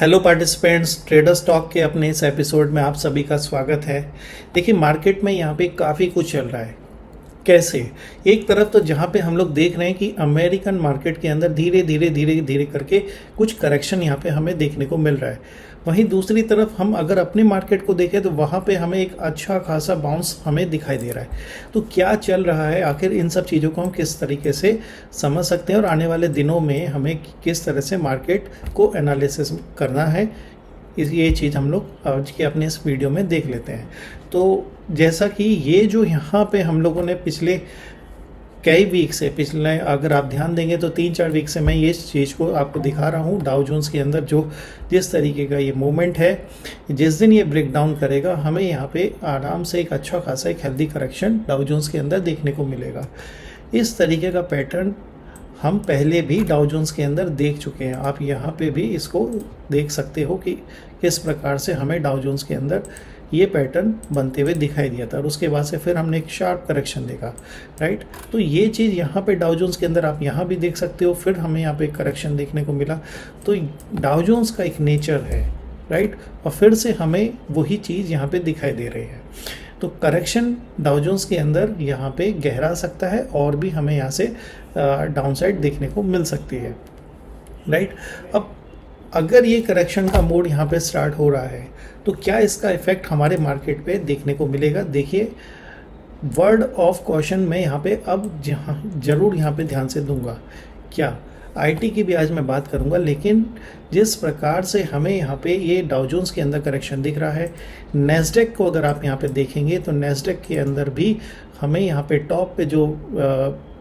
Hello participants, trader stock के अपने इस एपिसोड में आप सभी का स्वागत है। देखिए, मार्केट में यहाँ पे काफ़ी कुछ चल रहा है। कैसे? एक तरफ तो जहाँ पे हम लोग देख रहे हैं कि अमेरिकन मार्केट के अंदर धीरे धीरे धीरे धीरे करके कुछ करेक्शन यहाँ पे हमें देखने को मिल रहा है। वहीं दूसरी तरफ हम अगर अपने मार्केट को देखें तो वहाँ पे हमें एक अच्छा खासा बाउंस हमें दिखाई दे रहा है। तो क्या चल रहा है, आखिर इन सब चीज़ों को हम किस तरीके से समझ सकते हैं और आने वाले दिनों में हमें किस तरह से मार्केट को एनालिसिस करना है, ये चीज़ हम लोग आज के अपने इस वीडियो में देख लेते हैं। तो जैसा कि ये जो यहाँ पे हम लोगों ने पिछले कई वीक से, पिछले अगर आप ध्यान देंगे तो 3-4 वीक से मैं ये चीज़ को आपको दिखा रहा हूँ। डाउ जोन्स के अंदर जो जिस तरीके का ये मूवमेंट है, जिस दिन ये ब्रेक डाउन करेगा हमें यहाँ पे आराम से एक अच्छा खासा एक हेल्दी करेक्शन डाउ जोन्स के अंदर देखने को मिलेगा। इस तरीके का पैटर्न हम पहले भी डाउ जोन्स के अंदर देख चुके हैं। आप यहाँ पे भी इसको देख सकते हो कि किस प्रकार से हमें डाउ जोन्स के अंदर ये पैटर्न बनते हुए दिखाई दिया था और उसके बाद से फिर हमने एक शार्प करेक्शन देखा, राइट। तो ये चीज़ यहाँ पे डाउ जोन्स के अंदर आप यहाँ भी देख सकते हो। फिर हमें यहाँ पे एक करेक्शन देखने को मिला। तो डाउ जोन्स का एक नेचर है, राइट, और फिर से हमें वही चीज़ यहाँ पे दिखाई दे रही है। तो करेक्शन डाउ जोन्स के अंदर यहाँ पे गहरा सकता है और भी हमें यहाँ से डाउनसाइड देखने को मिल सकती है, राइट। अब अगर ये करेक्शन का मोड यहाँ पे स्टार्ट हो रहा है तो क्या इसका इफेक्ट हमारे मार्केट पे देखने को मिलेगा? देखिए, वर्ड ऑफ कॉशन मैं यहाँ पे अब जरूर यहाँ पे ध्यान से दूंगा। क्या आईटी की भी आज मैं बात करूंगा, लेकिन जिस प्रकार से हमें यहाँ पे ये डाउ जोन्स के अंदर करेक्शन दिख रहा है, नेस्डेक को अगर आप यहाँ पे देखेंगे तो नेस्डेक के अंदर भी हमें यहाँ पे टॉप पे जो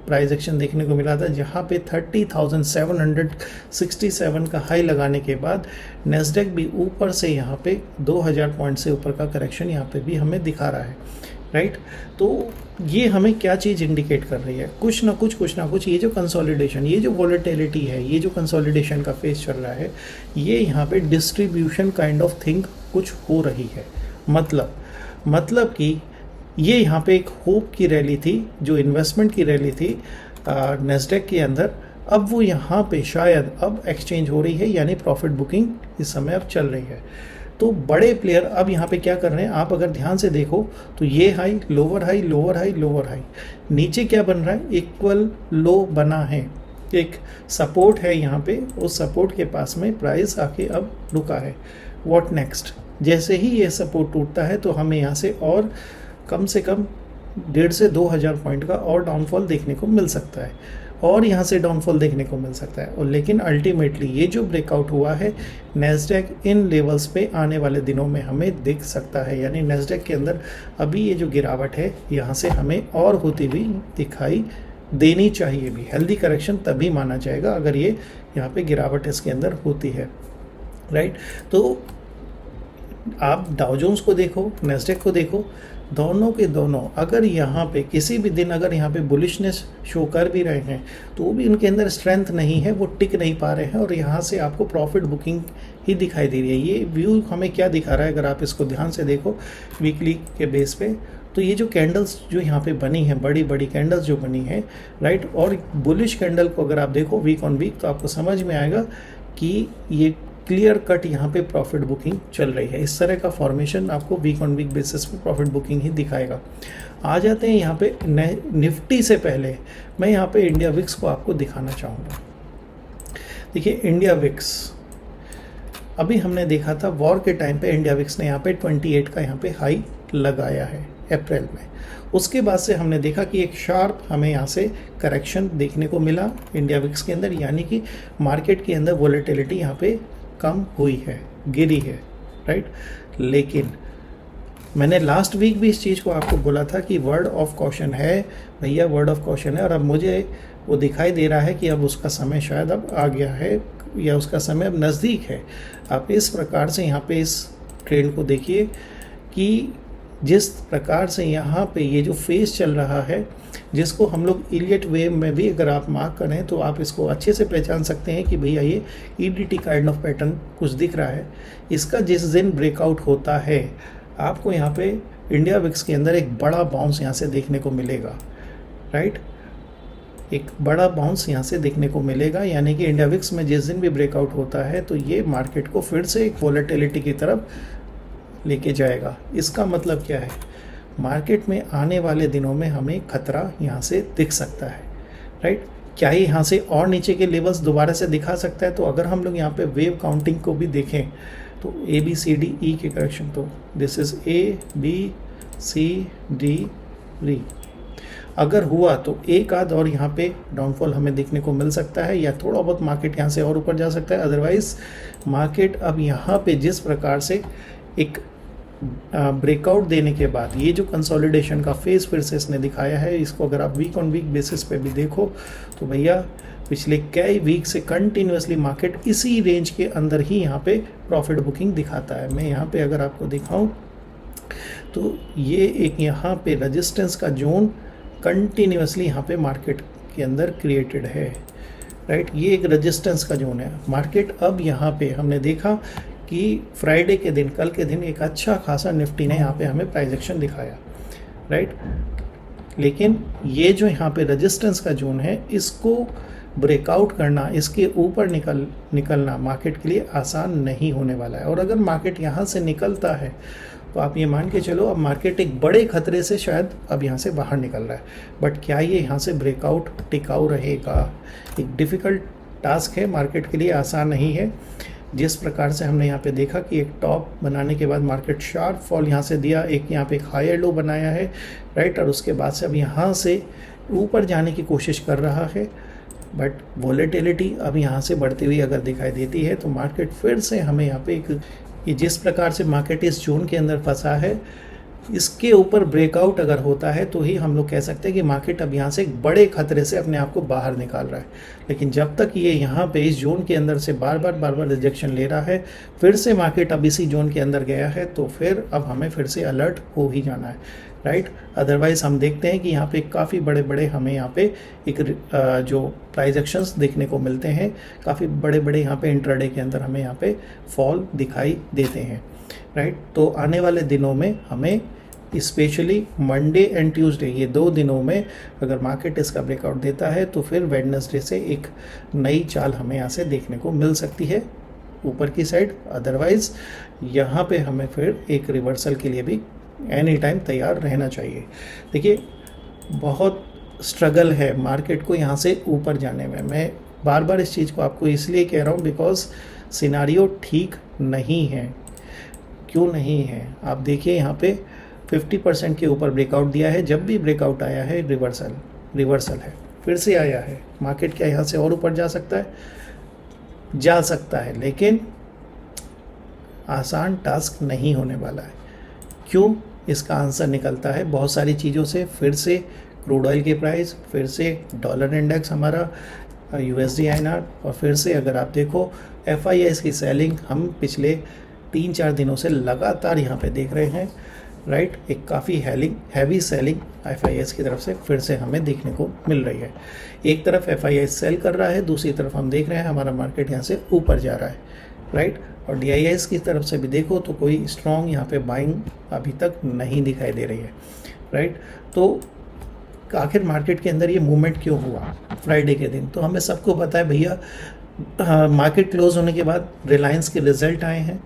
प्राइस एक्शन देखने को मिला था, जहाँ पे 30,767 का हाई लगाने के बाद नेस्डेक भी ऊपर से यहाँ पे 2000 पॉइंट से ऊपर का करेक्शन यहाँ पे भी हमें दिखा रहा है, राइट। तो ये हमें क्या चीज़ इंडिकेट कर रही है? कुछ ना कुछ ये जो कंसोलिडेशन, ये जो वॉलेटिलिटी है, ये जो कंसोलिडेशन का फेज चल रहा है, ये यहाँ पे डिस्ट्रीब्यूशन काइंड ऑफ थिंग कुछ हो रही है। मतलब कि ये यहाँ पे एक होप की रैली थी, जो इन्वेस्टमेंट की रैली थी नेस्डेक के अंदर, अब वो यहाँ पे शायद अब एक्सचेंज हो रही है, यानी प्रॉफिट बुकिंग इस समय अब चल रही है। तो बड़े प्लेयर अब यहाँ पे क्या कर रहे हैं, आप अगर ध्यान से देखो तो ये high, lower high, lower high, lower high, नीचे क्या बन रहा है, इक्वल लो बना है, एक सपोर्ट है यहाँ पे, उस सपोर्ट के पास में प्राइस आके अब रुका है। What next? जैसे ही ये सपोर्ट टूटता है तो हमें यहाँ से और कम से कम 1,500 से 2,000 पॉइंट का और डाउनफॉल देखने को मिल सकता है, और यहाँ से डाउनफॉल देखने को मिल सकता है। और लेकिन अल्टीमेटली ये जो ब्रेकआउट हुआ है नेस्डेक, इन लेवल्स पे आने वाले दिनों में हमें दिख सकता है, यानी नेस्डेक के अंदर अभी ये जो गिरावट है यहाँ से हमें और होती हुई दिखाई देनी चाहिए भी। हेल्दी करेक्शन तभी माना जाएगा अगर ये यहाँ पे गिरावट इसके अंदर होती है, राइट। तो आप डाउ जोन्स को देखो, नेस्डेक को देखो, दोनों के दोनों अगर यहाँ पे किसी भी दिन अगर यहाँ पे बुलिशनेस शो कर भी रहे हैं तो वो भी उनके अंदर स्ट्रेंथ नहीं है, वो टिक नहीं पा रहे हैं और यहाँ से आपको प्रॉफिट बुकिंग ही दिखाई दे रही है। ये व्यू हमें क्या दिखा रहा है, अगर आप इसको ध्यान से देखो वीकली के बेस पे, तो ये जो कैंडल्स जो यहाँ पे बनी है, बड़ी बड़ी कैंडल्स जो बनी है, राइट, और बुलिश कैंडल को अगर आप देखो वीक ऑन वीक तो आपको समझ में आएगा कि ये क्लियर कट यहाँ पे प्रॉफिट बुकिंग चल रही है। इस तरह का फॉर्मेशन आपको वीक ऑन वीक बेसिस पे प्रॉफिट बुकिंग ही दिखाएगा। आ जाते हैं यहाँ पे निफ्टी से पहले मैं यहाँ पे इंडिया विक्स को आपको दिखाना चाहूँगा। देखिए, इंडिया विक्स अभी हमने देखा था वॉर के टाइम पे इंडिया विक्स ने यहाँ पे 28 का यहाँ पे हाई लगाया है अप्रैल में। उसके बाद से हमने देखा कि एक शार्प हमें यहाँ से करेक्शन देखने को मिला इंडिया विक्स के अंदर, यानी कि मार्केट के अंदर वॉलेटिलिटी यहाँ पे कम हुई है, गिरी है, राइट। लेकिन मैंने लास्ट वीक भी इस चीज़ को आपको बोला था कि वर्ड ऑफ कॉशन है भैया, वर्ड ऑफ कॉशन है, और अब मुझे वो दिखाई दे रहा है कि अब उसका समय शायद अब आ गया है या उसका समय अब नज़दीक है। आप इस प्रकार से यहाँ पे इस ट्रेंड को देखिए कि जिस प्रकार से यहाँ पे ये जो फेज चल रहा है, जिसको हम लोग इलियट वेव में भी अगर आप मार्क करें तो आप इसको अच्छे से पहचान सकते हैं कि भैया ये ईडीटी काइंड ऑफ पैटर्न कुछ दिख रहा है। इसका जिस दिन ब्रेकआउट होता है आपको यहाँ पे इंडिया विक्स के अंदर एक बड़ा बाउंस यहाँ से देखने को मिलेगा, राइट। एक बड़ा बाउंस यहाँ से देखने को मिलेगा, यानी कि इंडिया विक्स में जिस दिन भी ब्रेकआउट होता है तो ये मार्केट को फिर से एक वॉलेटिलिटी की तरफ लेके जाएगा। इसका मतलब क्या है, मार्केट में आने वाले दिनों में हमें खतरा यहाँ से दिख सकता है, राइट। क्या ही यहाँ से और नीचे के लेवल्स दोबारा से दिखा सकता है? तो अगर हम लोग यहाँ पे वेव काउंटिंग को भी देखें तो ए बी सी डी ई के करेक्शन, तो this is A B C D E, अगर हुआ तो एक आध और यहाँ पे डाउनफॉल हमें देखने को मिल सकता है, या थोड़ा बहुत मार्केट यहाँ से और ऊपर जा सकता है। अदरवाइज मार्केट अब यहाँ पे जिस प्रकार से एक ब्रेकआउट देने के बाद ये जो कंसोलिडेशन का फेज फिर से इसने दिखाया है, इसको अगर आप वीक ऑन वीक बेसिस पे भी देखो तो भैया पिछले कई वीक से कंटिन्यूसली मार्केट इसी रेंज के अंदर ही यहाँ पे प्रॉफिट बुकिंग दिखाता है। मैं यहाँ पे अगर आपको दिखाऊं तो ये एक यहाँ पे रेजिस्टेंस का जोन कंटिन्यूसली यहाँ पे मार्केट के अंदर क्रिएटेड है, राइट। ये एक रेजिस्टेंस का जोन है। मार्केट अब यहाँ पे हमने देखा कि फ्राइडे के दिन, कल के दिन एक अच्छा खासा निफ्टी ने यहाँ पे हमें प्राइस एक्शन दिखाया, राइट। लेकिन ये जो यहाँ पे रेजिस्टेंस का जोन है, इसको ब्रेकआउट करना, इसके ऊपर निकलना मार्केट के लिए आसान नहीं होने वाला है। और अगर मार्केट यहाँ से निकलता है तो आप ये मान के चलो अब मार्केट एक बड़े खतरे से शायद अब यहाँ से बाहर निकल रहा है। बट क्या ये यहाँ से ब्रेकआउट टिकाऊ रहेगा? एक डिफ़िकल्ट टास्क है, मार्केट के लिए आसान नहीं है। जिस प्रकार से हमने यहाँ पे देखा कि एक टॉप बनाने के बाद मार्केट शार्प फॉल यहाँ से दिया, एक यहाँ पे एक हायर लो बनाया है, राइट, और उसके बाद से अब यहाँ से ऊपर जाने की कोशिश कर रहा है। बट वॉलेटिलिटी अब यहाँ से बढ़ती हुई अगर दिखाई देती है तो मार्केट फिर से हमें यहाँ पे एक, ये जिस प्रकार से मार्केट इस जोन के अंदर फंसा है, इसके ऊपर ब्रेकआउट अगर होता है तो ही हम लोग कह सकते हैं कि मार्केट अब यहाँ से एक बड़े खतरे से अपने आप को बाहर निकाल रहा है। लेकिन जब तक ये यहाँ पे इस जोन के अंदर से बार बार रिजेक्शन ले रहा है, फिर से मार्केट अब इसी जोन के अंदर गया है, तो फिर अब हमें फिर से अलर्ट हो ही जाना है, राइट। अदरवाइज हम देखते हैं कि यहाँ पे काफ़ी बड़े हमें यहाँ पे एक जो प्राइस एक्शंस देखने को मिलते हैं, काफ़ी बड़े यहाँ पे इंट्राडे के अंदर हमें यहाँ पे फॉल दिखाई देते हैं, राइट। तो आने वाले दिनों में हमें स्पेशली मंडे एंड ट्यूसडे, ये 2 दिनों में अगर मार्केट इसका ब्रेकआउट देता है तो फिर वेडनेसडे से एक नई चाल हमें यहाँ से देखने को मिल सकती है ऊपर की साइड। अदरवाइज यहाँ पे हमें फिर एक रिवर्सल के लिए भी एनी टाइम तैयार रहना चाहिए। देखिए बहुत स्ट्रगल है मार्केट को यहाँ से ऊपर जाने में। मैं बार बार इस चीज़ को आपको इसलिए कह रहा हूँ बिकॉज सिनारियो ठीक नहीं है। क्यों नहीं है? आप देखिए यहाँ पे 50% के ऊपर ब्रेकआउट दिया है, जब भी ब्रेकआउट आया है रिवर्सल है, फिर से आया है। मार्केट क्या यहाँ से और ऊपर जा सकता है? जा सकता है, लेकिन आसान टास्क नहीं होने वाला है। क्यों? इसका आंसर निकलता है बहुत सारी चीज़ों से। फिर से क्रूड ऑयल की प्राइस, फिर से डॉलर इंडेक्स हमारा, USD INR, और फिर से अगर आप देखो FIIs की सेलिंग हम पिछले 3-4 दिनों से लगातार यहाँ पे देख रहे हैं, राइट। एक काफ़ी हैवी सेलिंग FIIs की तरफ से फिर से हमें देखने को मिल रही है। एक तरफ FII सेल कर रहा है, दूसरी तरफ हम देख रहे हैं हमारा मार्केट यहाँ से ऊपर जा रहा है, राइट। और DIIs की तरफ से भी देखो तो कोई स्ट्रॉन्ग यहाँ पे बाइंग अभी तक नहीं दिखाई दे रही है, राइट। तो आखिर मार्केट के अंदर ये मूवमेंट क्यों हुआ फ्राइडे के दिन? तो हमें सबको पता है भैया, मार्केट क्लोज होने के बाद रिलायंस के रिजल्ट आए हैं,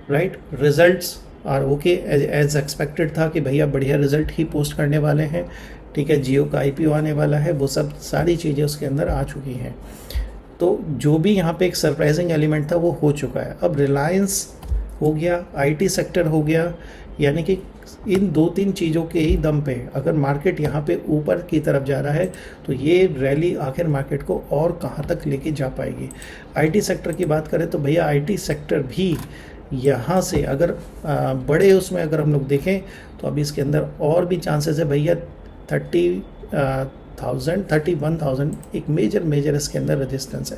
right. Results are okay, as expected था कि भैया बढ़िया रिजल्ट ही पोस्ट करने वाले हैं, ठीक है। जियो का IPO आने वाला है, वो सब सारी चीज़ें उसके अंदर आ चुकी हैं। तो जो भी यहाँ पे एक सरप्राइजिंग एलिमेंट था वो हो चुका है। अब रिलायंस हो गया, IT सेक्टर हो गया, यानी कि इन 2-3 चीज़ों के ही दम पे अगर मार्केट यहाँ पे ऊपर की तरफ जा रहा है तो ये रैली आखिर मार्केट को और कहाँ तक लेके जा पाएगी। IT सेक्टर की बात करें तो भैया IT सेक्टर भी यहाँ से अगर बड़े उसमें अगर हम लोग देखें तो अभी इसके अंदर और भी चांसेस है भैया। 31,000 एक मेजर इसके अंदर रेजिस्टेंस है,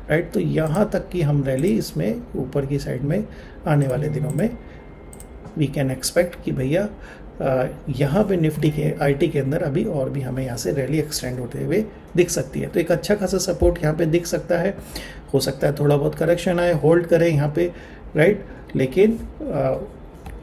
राइट। तो यहाँ तक कि हम रैली इसमें ऊपर की साइड में आने वाले दिनों में वी कैन एक्सपेक्ट कि भैया यहाँ पे निफ्टी के IT के अंदर अभी और भी हमें यहाँ से रैली एक्सटेंड होते हुए दिख सकती है। तो एक अच्छा खासा सपोर्ट यहाँ पे दिख सकता है। हो सकता है थोड़ा बहुत करेक्शन आए, होल्ड करें यहाँ पे, राइट। लेकिन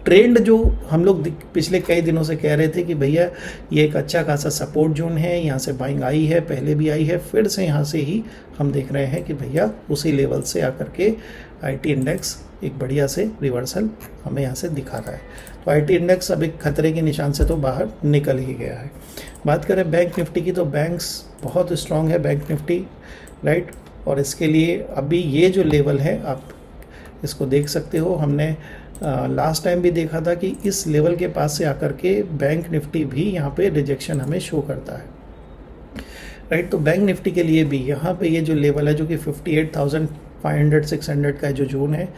ट्रेंड जो हम लोग पिछले कई दिनों से कह रहे थे कि भैया ये एक अच्छा खासा सपोर्ट जोन है, यहाँ से बाइंग आई है, पहले भी आई है, फिर से यहाँ से ही हम देख रहे हैं कि भैया उसी लेवल से आकर के आईटी इंडेक्स एक बढ़िया से रिवर्सल हमें यहाँ से दिखा रहा है। तो आईटी इंडेक्स अब एक खतरे के निशान से तो बाहर निकल ही गया है। बात करें बैंक निफ्टी की, तो बैंक्स बहुत स्ट्रांग है बैंक निफ्टी, राइट। और इसके लिए अभी ये जो लेवल है आप इसको देख सकते हो, हमने लास्ट टाइम भी देखा था कि इस लेवल के पास से आकर के बैंक निफ्टी भी यहाँ पे रिजेक्शन हमें शो करता है, राइट। तो बैंक निफ्टी के लिए भी यहाँ पे ये जो लेवल है जो कि 58,500-600 का जो जोन है,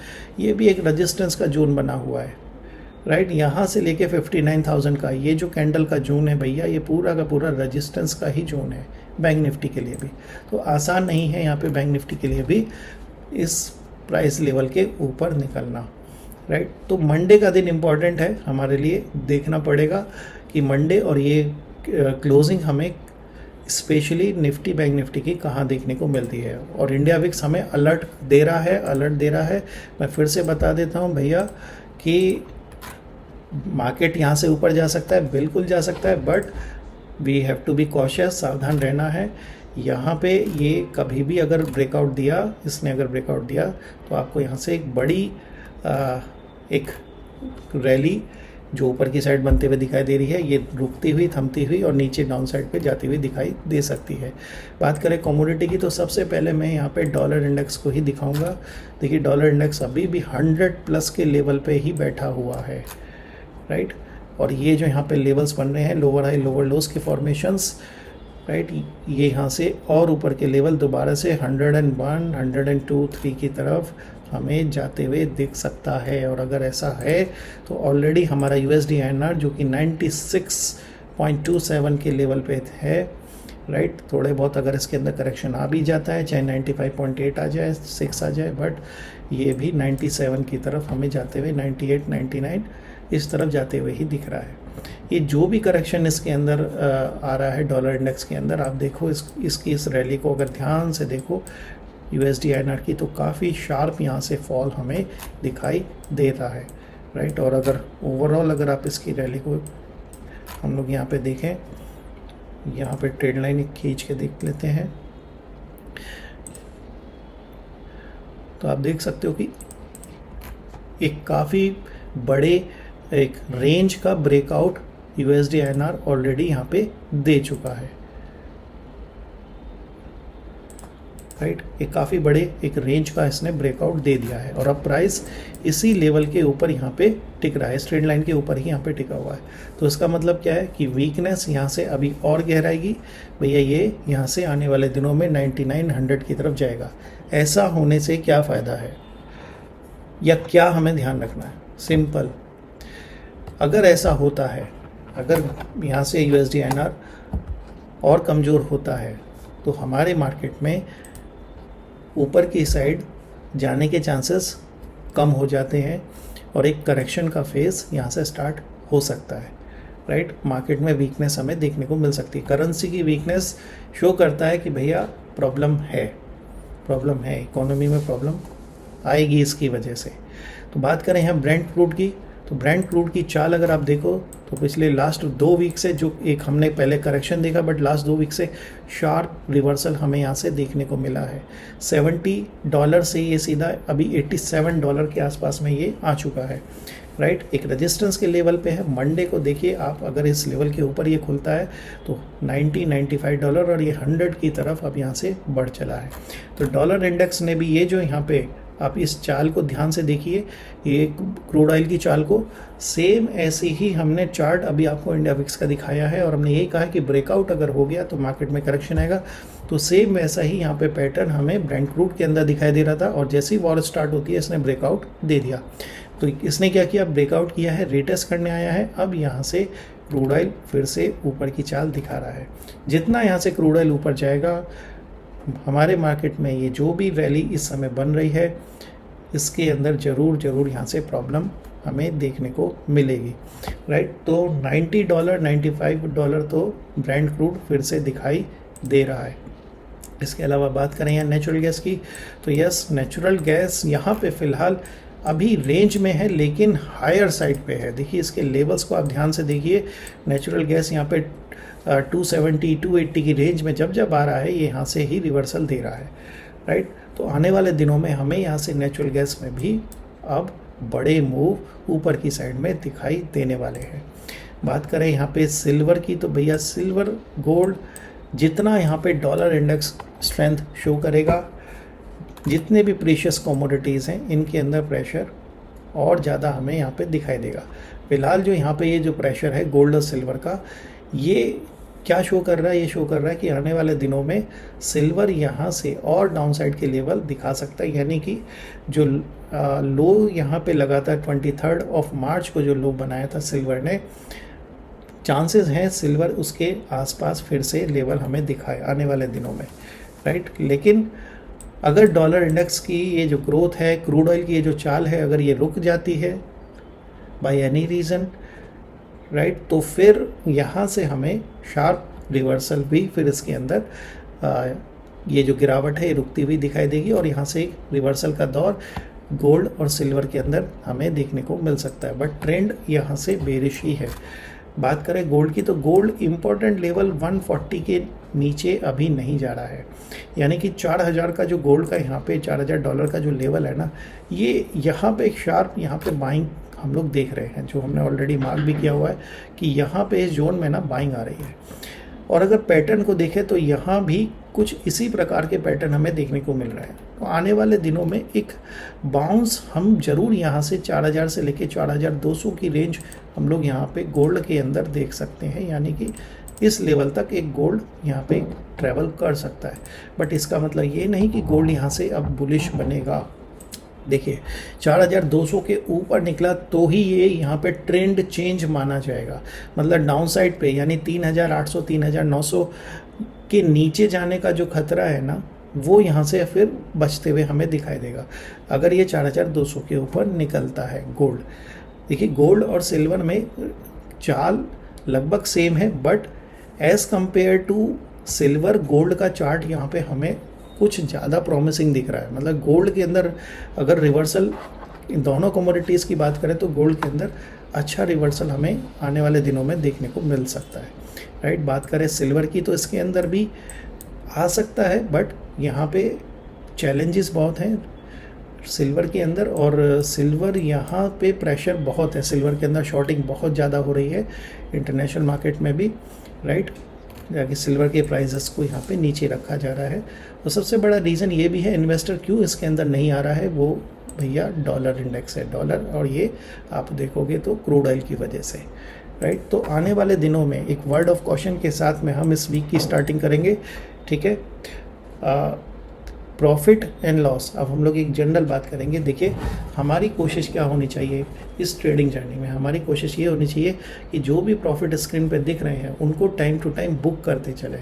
ये भी एक रेजिस्टेंस का जोन बना हुआ है, राइट। यहाँ से लेके 59,000 का ये जो कैंडल का जोन है भैया, ये पूरा का पूरा रेजिस्टेंस का ही जोन है बैंक निफ्टी के लिए भी। तो आसान नहीं है यहाँ पे बैंक निफ्टी के लिए भी इस प्राइस लेवल के ऊपर निकलना, राइट। तो मंडे का दिन इम्पॉर्टेंट है हमारे लिए, देखना पड़ेगा कि मंडे और ये क्लोजिंग हमें स्पेशली निफ्टी बैंक निफ्टी की कहाँ देखने को मिलती है। और इंडिया विक्स हमें अलर्ट दे रहा है। मैं फिर से बता देता हूँ भैया कि मार्केट यहाँ से ऊपर जा सकता है, बिल्कुल जा सकता है, but we have to be cautious, सावधान रहना है। यहाँ पे ये कभी भी अगर ब्रेकआउट दिया, इसने अगर ब्रेकआउट दिया तो आपको यहाँ से एक बड़ी एक रैली जो ऊपर की साइड बनते हुए दिखाई दे रही है, ये रुकती हुई, थमती हुई और नीचे डाउन साइड पे जाती हुई दिखाई दे सकती है। बात करें कमोडिटी की, तो सबसे पहले मैं यहाँ पे डॉलर इंडेक्स को ही दिखाऊंगा। देखिए डॉलर इंडेक्स अभी भी 100+ के लेवल पे ही बैठा हुआ है, राइट। और ये जो यहाँ पे लेवल्स बन रहे हैं, लोअर हाई लोअर लोज के फॉर्मेशंस, राइट, ये यहाँ से और ऊपर के लेवल दोबारा से 101, 102, 3 की तरफ हमें जाते हुए दिख सकता है। और अगर ऐसा है तो ऑलरेडी हमारा USD INR जो कि 96.27 के लेवल पे है, राइट, थोड़े बहुत अगर इसके अंदर करेक्शन आ भी जाता है, चाहे 95.8 आ जाए, 6 आ जाए, बट ये भी 97 की तरफ हमें जाते हुए 98, 99 इस तरफ जाते हुए ही दिख रहा है। ये जो भी करेक्शन इसके अंदर आ रहा है डॉलर इंडेक्स के अंदर, आप देखो इसकी इस रैली को अगर ध्यान से देखो USD INR की, तो काफ़ी शार्प यहाँ से फॉल हमें दिखाई दे रहा है, राइट। और अगर ओवरऑल अगर आप इसकी रैली को हम लोग यहाँ पे देखें, यहाँ पे ट्रेड लाइन खींच के देख लेते हैं, तो आप देख सकते हो कि एक काफ़ी बड़े एक रेंज का ब्रेकआउट USD INR ऑलरेडी यहाँ पे दे चुका है, राइट। एक काफ़ी बड़े एक रेंज का इसने ब्रेकआउट दे दिया है और अब प्राइस इसी लेवल के ऊपर यहाँ पे टिक रहा है, स्ट्रेट लाइन के ऊपर ही यहाँ पे टिका हुआ है। तो इसका मतलब क्या है कि वीकनेस यहाँ से अभी और गहराएगी भैया, ये यहाँ से आने वाले दिनों में 99-100 की तरफ जाएगा। ऐसा होने से क्या फ़ायदा है या क्या हमें ध्यान रखना है? सिंपल, अगर ऐसा होता है, अगर यहाँ से USD INR और कमज़ोर होता है तो हमारे मार्केट में ऊपर की साइड जाने के चांसेस कम हो जाते हैं और एक करेक्शन का फेज़ यहाँ से स्टार्ट हो सकता है, राइट। मार्केट में वीकनेस हमें देखने को मिल सकती है। करेंसी की वीकनेस शो करता है कि भैया प्रॉब्लम है, इकोनॉमी में प्रॉब्लम आएगी इसकी वजह से। तो बात करें यहाँ ब्रेंट क्रूड की, तो ब्रेंट क्रूड की चाल अगर आप देखो तो पिछले लास्ट 2 वीक से जो एक हमने पहले करेक्शन देखा, बट लास्ट 2 वीक से शार्प रिवर्सल हमें यहाँ से देखने को मिला है। $70 से ये सीधा अभी $87 के आसपास में ये आ चुका है, राइट। एक रेजिस्टेंस के लेवल पे है। मंडे को देखिए आप, अगर इस लेवल के ऊपर ये खुलता है तो $90-95 और ये 100 की तरफ अब यहाँ से बढ़ चला है। तो डॉलर इंडेक्स ने भी ये जो यहाँ पे आप इस चाल को ध्यान से देखिए, ये क्रूड ऑयल की चाल को सेम ऐसे ही हमने चार्ट अभी आपको इंडिया विक्स का दिखाया है और हमने यही कहा कि ब्रेकआउट अगर हो गया तो मार्केट में करेक्शन आएगा। तो सेम वैसा ही यहाँ पे पैटर्न हमें ब्रेंट क्रूड के अंदर दिखाई दे रहा था और जैसे ही वॉर स्टार्ट होती है इसने ब्रेकआउट दे दिया। तो इसने क्या किया, ब्रेकआउट किया है, रिटेस्ट करने आया है। अब यहाँ से क्रूड ऑयल फिर से ऊपर की चाल दिखा रहा है। जितना यहाँ से क्रूड ऑयल ऊपर जाएगा, हमारे मार्केट में ये जो भी रैली इस समय बन रही है, इसके अंदर ज़रूर यहाँ से प्रॉब्लम हमें देखने को मिलेगी, राइट। तो $90, $95 तो ब्रेंट क्रूड फिर से दिखाई दे रहा है। इसके अलावा बात करें यहाँ नेचुरल गैस की, तो यस, नेचुरल गैस यहाँ पे फ़िलहाल अभी रेंज में है लेकिन हायर साइड पे है। देखिए इसके लेवल्स को आप ध्यान से देखिए, नेचुरल गैस यहाँ पे 270 280 की रेंज में जब जब आ रहा है, ये यहाँ से ही रिवर्सल दे रहा है, राइट। तो आने वाले दिनों में हमें यहाँ से नेचुरल गैस में भी अब बड़े मूव ऊपर की साइड में दिखाई देने वाले हैं। बात करें यहाँ पे सिल्वर की, तो भैया सिल्वर गोल्ड जितना यहाँ पे डॉलर इंडेक्स स्ट्रेंथ शो करेगा, जितने भी प्रीशियस कमोडिटीज़ हैं इनके अंदर प्रेशर और ज़्यादा हमें यहाँ पे दिखाई देगा। फिलहाल जो यहाँ पे ये जो प्रेशर है गोल्ड और सिल्वर का, ये क्या शो कर रहा है? ये शो कर रहा है कि आने वाले दिनों में सिल्वर यहाँ से और डाउनसाइड के लेवल दिखा सकता है, यानी कि जो लो यहाँ पे लगा था 23 मार्च को जो लो बनाया था सिल्वर ने, चांसेस हैं सिल्वर उसके आसपास फिर से लेवल हमें दिखाए आने वाले दिनों में, राइट। लेकिन अगर डॉलर इंडेक्स की ये जो ग्रोथ है, क्रूड ऑयल की ये जो चाल है, अगर ये रुक जाती है बाय एनी रीज़न, राइट, तो फिर यहाँ से हमें शार्प रिवर्सल भी फिर इसके अंदर ये जो गिरावट है ये रुकती हुई दिखाई देगी और यहाँ से एक रिवर्सल का दौर गोल्ड और सिल्वर के अंदर हमें देखने को मिल सकता है। बट ट्रेंड यहाँ से बेरिश ही है। बात करें गोल्ड की, तो गोल्ड इम्पोर्टेंट लेवल 140 के नीचे अभी नहीं जा रहा है, यानी कि 4000 का जो गोल्ड का यहाँ पे $4000 का जो लेवल है ना, ये यहाँ पे एक शार्प यहाँ पे बाइंग हम लोग देख रहे हैं, जो हमने ऑलरेडी मार्क भी किया हुआ है कि यहाँ पे इस जोन में ना बाइंग आ रही है। और अगर पैटर्न को देखें तो यहाँ भी कुछ इसी प्रकार के पैटर्न हमें देखने को मिल रहा है। तो आने वाले दिनों में एक बाउंस हम जरूर यहाँ से 4000 से लेके 4200 की रेंज हम लोग यहाँ पे गोल्ड के अंदर देख सकते हैं, यानी कि इस लेवल तक एक गोल्ड यहाँ पे ट्रैवल कर सकता है। बट इसका मतलब ये नहीं कि गोल्ड यहाँ से अब बुलिश बनेगा। देखिए 4200 के ऊपर निकला तो ही ये यहाँ पे ट्रेंड चेंज माना जाएगा, मतलब डाउन साइड पे, यानी 3800 3900 के नीचे जाने का जो खतरा है ना, वो यहाँ से फिर बचते हुए हमें दिखाई देगा अगर ये 4200 के ऊपर निकलता है गोल्ड। देखिए गोल्ड और सिल्वर में चाल लगभग सेम है, but as compared to silver gold का चार्ट यहाँ पे हमें कुछ ज़्यादा प्रॉमिसिंग दिख रहा है। मतलब गोल्ड के अंदर अगर रिवर्सल, इन दोनों कमोडिटीज़ की बात करें तो गोल्ड के अंदर अच्छा रिवर्सल हमें आने वाले दिनों में देखने को मिल सकता है, राइट। बात करें सिल्वर की, तो इसके अंदर भी आ सकता है, बट यहाँ पे चैलेंजेस बहुत हैं सिल्वर के अंदर, और सिल्वर यहाँ पे प्रेशर बहुत है। सिल्वर के अंदर शॉर्टिंग बहुत ज़्यादा हो रही है इंटरनेशनल मार्केट में भी, राइट, जाके सिल्वर के प्राइसेस को यहाँ पे नीचे रखा जा रहा है। और सबसे बड़ा रीज़न ये भी है इन्वेस्टर क्यों इसके अंदर नहीं आ रहा है, वो भैया डॉलर इंडेक्स है, डॉलर, और ये आप देखोगे तो क्रूड ऑयल की वजह से, राइट। तो आने वाले दिनों में एक वर्ड ऑफ कॉशन के साथ में हम इस वीक की स्टार्टिंग करेंगे, ठीक है। प्रॉफिट एंड लॉस, अब हम लोग एक जनरल बात करेंगे। देखिए हमारी कोशिश क्या होनी चाहिए इस ट्रेडिंग जर्नी में, हमारी कोशिश ये होनी चाहिए कि जो भी प्रॉफिट स्क्रीन पे दिख रहे हैं उनको टाइम टू टाइम बुक करते चले,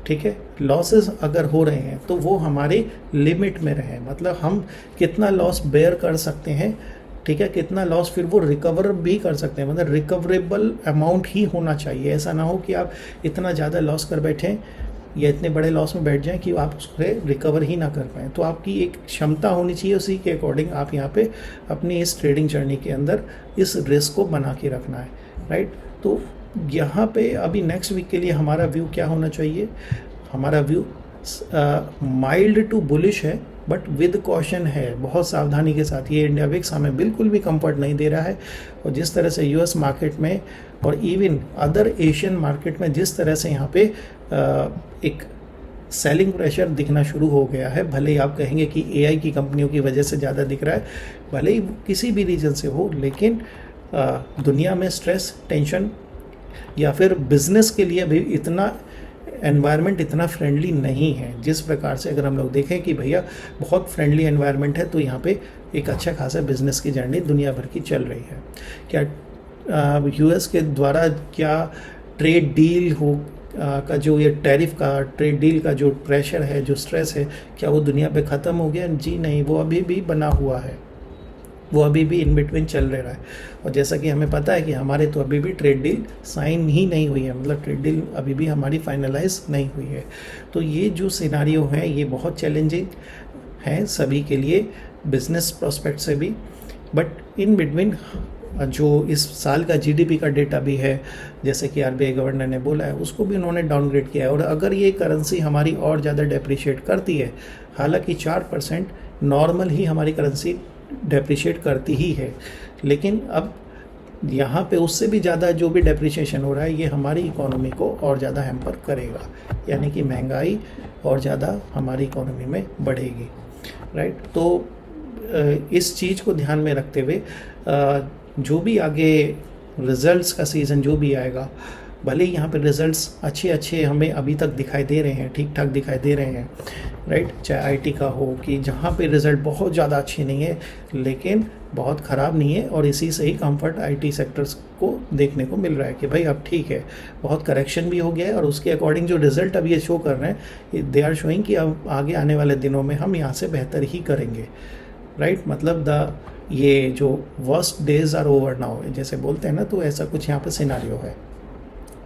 ठीक है। लॉसेस अगर हो रहे हैं तो वो हमारे लिमिट में रहे, मतलब हम कितना लॉस बेयर कर सकते हैं, ठीक है, कितना लॉस फिर वो रिकवर भी कर सकते हैं, मतलब रिकवरेबल अमाउंट ही होना चाहिए। ऐसा ना हो कि आप इतना ज़्यादा लॉस कर बैठें या इतने बड़े लॉस में बैठ जाएं कि आप उससे रिकवर ही ना कर पाएँ। तो आपकी एक क्षमता होनी चाहिए, उसी के अकॉर्डिंग आप यहाँ पे अपनी इस ट्रेडिंग जर्नी के अंदर इस रिस्क को बना के रखना है, राइट। तो यहाँ पे अभी नेक्स्ट वीक के लिए हमारा व्यू क्या होना चाहिए, हमारा व्यू माइल्ड टू बुलिश है, बट विद कॉशन है, बहुत सावधानी के साथ। ये इंडिया विक्स हमें बिल्कुल भी कंफर्ट नहीं दे रहा है, और जिस तरह से यूएस मार्केट में और इवन अदर एशियन मार्केट में जिस तरह से यहाँ पे एक सेलिंग प्रेशर दिखना शुरू हो गया है, भले ही आप कहेंगे कि एआई की कंपनियों की वजह से ज़्यादा दिख रहा है, भले ही किसी भी रीजन से हो, लेकिन दुनिया में स्ट्रेस, टेंशन या फिर बिजनेस के लिए भी इतना एनवायरनमेंट इतना फ्रेंडली नहीं है। जिस प्रकार से अगर हम लोग देखें कि भैया बहुत फ्रेंडली एनवायरनमेंट है, तो यहाँ पे एक अच्छा खासा बिजनेस की जर्नी दुनिया भर की चल रही है। क्या यूएस के द्वारा क्या ट्रेड डील हो का जो ये टैरिफ का ट्रेड डील का जो प्रेशर है, जो स्ट्रेस है, क्या वो दुनिया पे ख़त्म हो गया? जी नहीं, वो अभी भी बना हुआ है, वो अभी भी इन बिटवीन चल रहा है। और जैसा कि हमें पता है कि हमारे तो अभी भी ट्रेड डील साइन ही नहीं हुई है, मतलब ट्रेड डील अभी भी हमारी फाइनलाइज नहीं हुई है। तो ये जो सिनारियो है ये बहुत चैलेंजिंग है सभी के लिए, बिजनेस प्रोस्पेक्ट से भी, बट इन बिटवीन जो इस साल का जीडीपी का डेटा भी है, जैसे कि आरबीआई गवर्नर ने बोला है, उसको भी उन्होंने डाउनग्रेड किया है। और अगर ये करेंसी हमारी और ज़्यादा डेप्रिशिएट करती है, हालांकि 4% नॉर्मल ही हमारी करेंसी डेप्रिशिएट करती ही है, लेकिन अब यहाँ पे उससे भी ज़्यादा जो भी डेप्रिशिएशन हो रहा है, ये हमारी इकोनॉमी को और ज़्यादा हैम्पर करेगा, यानी कि महंगाई और ज़्यादा हमारी इकोनॉमी में बढ़ेगी, राइट। तो इस चीज़ को ध्यान में रखते हुए जो भी आगे रिजल्ट्स का सीज़न जो भी आएगा, भले ही यहाँ पे रिजल्ट्स अच्छे हमें अभी तक दिखाई दे रहे हैं, ठीक ठाक दिखाई दे रहे हैं, राइट, चाहे आईटी का हो, कि जहाँ पे रिजल्ट बहुत ज़्यादा अच्छे नहीं है लेकिन बहुत ख़राब नहीं है, और इसी से ही कंफर्ट आईटी सेक्टर्स को देखने को मिल रहा है कि भाई अब ठीक है, बहुत करेक्शन भी हो गया है, और उसके अकॉर्डिंग जो रिजल्ट अब ये शो कर रहे हैं, दे आर शोइंग कि अब आगे आने वाले दिनों में हम यहाँ से बेहतर ही करेंगे, राइट। मतलब ये जो worst days are over now जैसे बोलते हैं ना, तो ऐसा कुछ यहाँ पे सिनारियो है,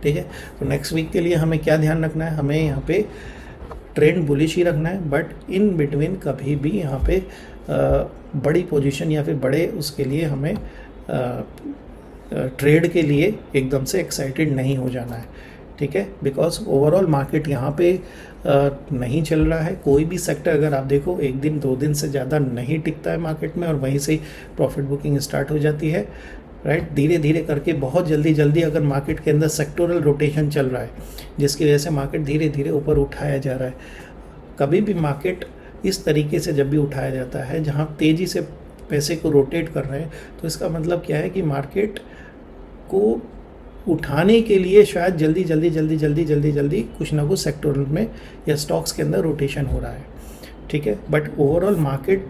ठीक है। तो नेक्स्ट वीक के लिए हमें क्या ध्यान रखना है, हमें यहाँ पे ट्रेंड बुलिश ही रखना है, बट इन बिटवीन कभी भी यहाँ पे बड़ी पोजीशन या फिर बड़े उसके लिए हमें ट्रेड के लिए एकदम से एक्साइटेड नहीं हो जाना है, ठीक है। बिकॉज ओवरऑल मार्केट यहाँ पे नहीं चल रहा है। कोई भी सेक्टर अगर आप देखो, एक दिन 2 दिन से ज़्यादा नहीं टिकता है मार्केट में, और वहीं से ही प्रॉफिट बुकिंग स्टार्ट हो जाती है, राइट। धीरे धीरे करके बहुत जल्दी अगर मार्केट के अंदर सेक्टोरल रोटेशन चल रहा है, जिसकी वजह से मार्केट धीरे धीरे ऊपर उठाया जा रहा है। कभी भी मार्केट इस तरीके से जब भी उठाया जाता है, जहाँ तेज़ी से पैसे को रोटेट कर रहे हैं, तो इसका मतलब क्या है कि मार्केट को उठाने के लिए शायद जल्दी कुछ ना कुछ सेक्टोरल में या स्टॉक्स के अंदर रोटेशन हो रहा है, ठीक है। बट ओवरऑल मार्केट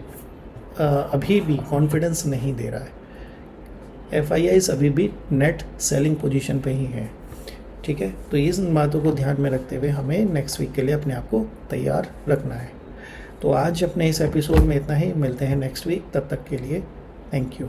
अभी भी कॉन्फिडेंस नहीं दे रहा है। FIIs अभी भी नेट सेलिंग पोजीशन पे ही हैं, ठीक है। तो इन बातों को ध्यान में रखते हुए हमें नेक्स्ट वीक के लिए अपने आप को तैयार रखना है। तो आज अपने इस एपिसोड में इतना ही, मिलते हैं नेक्स्ट वीक, तब तक के लिए थैंक यू।